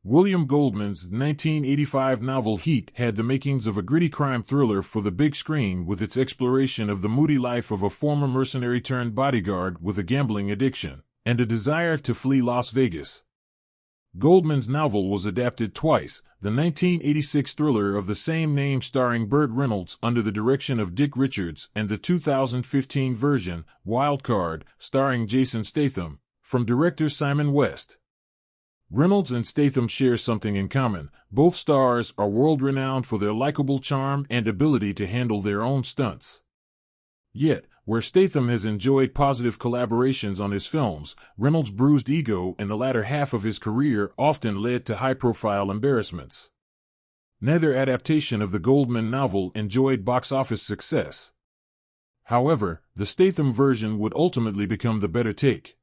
William Goldman's 1985 novel Heat had the makings of a gritty crime thriller for the big screen, with its exploration of the moody life of a former mercenary turned bodyguard with a gambling addiction and a desire to flee Las Vegas. Goldman's novel was adapted twice, the 1986 thriller of the same name starring Burt Reynolds under the direction of Dick Richards, and the 2015 version, Wild Card, starring Jason Statham, from director Simon West. Reynolds and Statham share something in common. Both stars are world-renowned for their likable charm and ability to handle their own stunts. Yet, where Statham has enjoyed positive collaborations on his films, Reynolds' bruised ego in the latter half of his career often led to high-profile embarrassments. Neither adaptation of the Goldman novel enjoyed box office success. However, the Statham version would ultimately become the better take.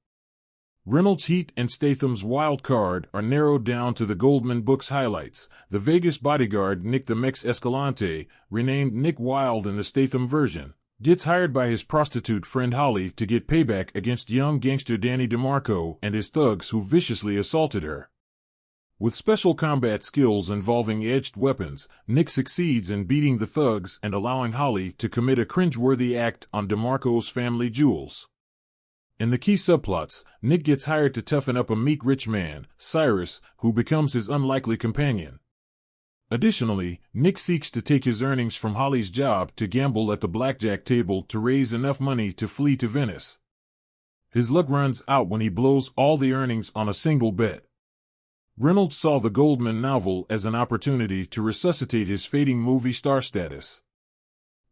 Reynolds' Heat and Statham's Wild Card are narrowed down to the Goldman book's highlights. The Vegas bodyguard Nick the Mex Escalante, renamed Nick Wilde in the Statham version, gets hired by his prostitute friend Holly to get payback against young gangster Danny DeMarco and his thugs who viciously assaulted her. With special combat skills involving edged weapons, Nick succeeds in beating the thugs and allowing Holly to commit a cringeworthy act on DeMarco's family jewels. In the key subplots, Nick gets hired to toughen up a meek rich man, Cyrus, who becomes his unlikely companion. Additionally, Nick seeks to take his earnings from Holly's job to gamble at the blackjack table to raise enough money to flee to Venice. His luck runs out when he blows all the earnings on a single bet. Reynolds saw the Goldman novel as an opportunity to resuscitate his fading movie star status.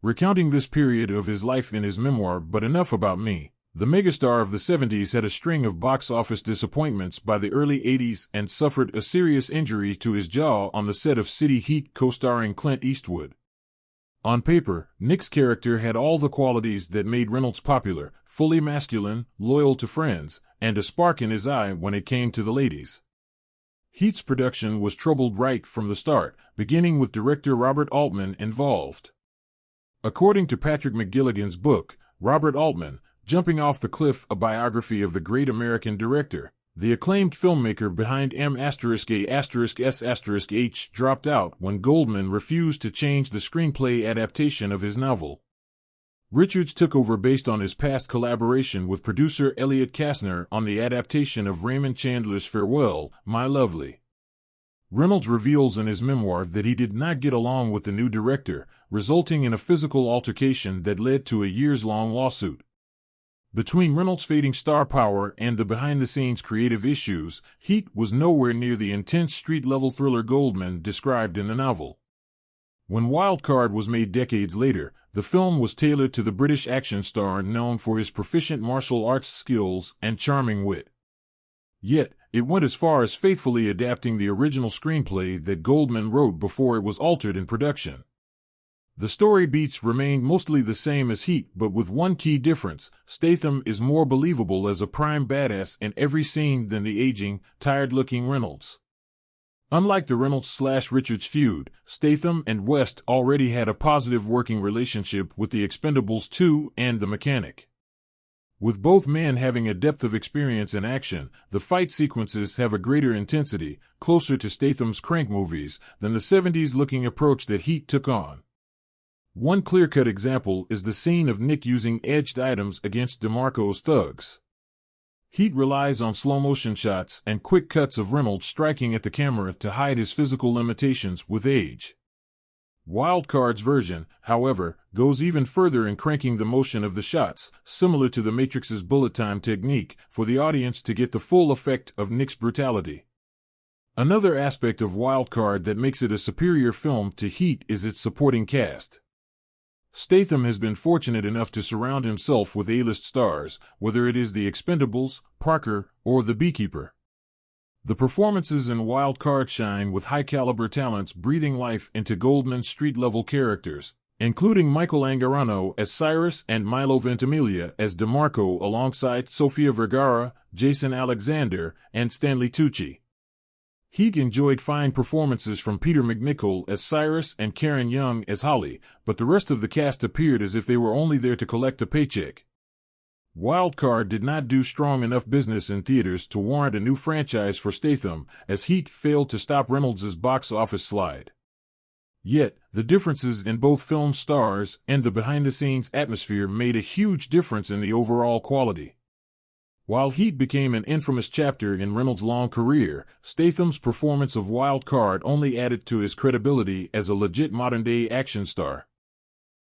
Recounting this period of his life in his memoir But Enough About Me, the megastar of the 70s had a string of box office disappointments by the early 80s and suffered a serious injury to his jaw on the set of City Heat co-starring Clint Eastwood. On paper, Nick's character had all the qualities that made Reynolds popular: fully masculine, loyal to friends, and a spark in his eye when it came to the ladies. Heat's production was troubled right from the start, beginning with director Robert Altman involved. According to Patrick McGilligan's book, Robert Altman, Jumping Off the Cliff, a biography of the great American director, the acclaimed filmmaker behind M*A*S*H, dropped out when Goldman refused to change the screenplay adaptation of his novel. Richards took over based on his past collaboration with producer Elliot Kastner on the adaptation of Raymond Chandler's Farewell, My Lovely. Reynolds reveals in his memoir that he did not get along with the new director, resulting in a physical altercation that led to a years-long lawsuit. Between Reynolds' fading star power and the behind-the-scenes creative issues, Heat was nowhere near the intense street-level thriller Goldman described in the novel. When Wild Card was made decades later, the film was tailored to the British action star known for his proficient martial arts skills and charming wit. Yet, it went as far as faithfully adapting the original screenplay that Goldman wrote before it was altered in production. The story beats remained mostly the same as Heat, but with one key difference: Statham is more believable as a prime badass in every scene than the aging, tired-looking Reynolds. Unlike the Reynolds/Richards feud, Statham and West already had a positive working relationship with the Expendables 2 and The Mechanic. With both men having a depth of experience in action, the fight sequences have a greater intensity, closer to Statham's Crank movies, than the 70s-looking approach that Heat took on. One clear-cut example is the scene of Nick using edged items against DeMarco's thugs. Heat relies on slow-motion shots and quick cuts of Reynolds striking at the camera to hide his physical limitations with age. Wild Card's version, however, goes even further in cranking the motion of the shots, similar to The Matrix's bullet time technique, for the audience to get the full effect of Nick's brutality. Another aspect of Wild Card that makes it a superior film to Heat is its supporting cast. Statham has been fortunate enough to surround himself with A-list stars, whether it is The Expendables, Parker, or The Beekeeper. The performances in Wild Card shine with high-caliber talents breathing life into Goldman's street-level characters, including Michael Angarano as Cyrus and Milo Ventimiglia as DeMarco alongside Sofia Vergara, Jason Alexander, and Stanley Tucci. Heat enjoyed fine performances from Peter McNichol as Cyrus and Karen Young as Holly, but the rest of the cast appeared as if they were only there to collect a paycheck. Wildcard did not do strong enough business in theaters to warrant a new franchise for Statham, as Heat failed to stop Reynolds' box office slide. Yet, the differences in both film stars and the behind-the-scenes atmosphere made a huge difference in the overall quality. While Heat became an infamous chapter in Reynolds' long career, Statham's performance of Wildcard only added to his credibility as a legit modern-day action star.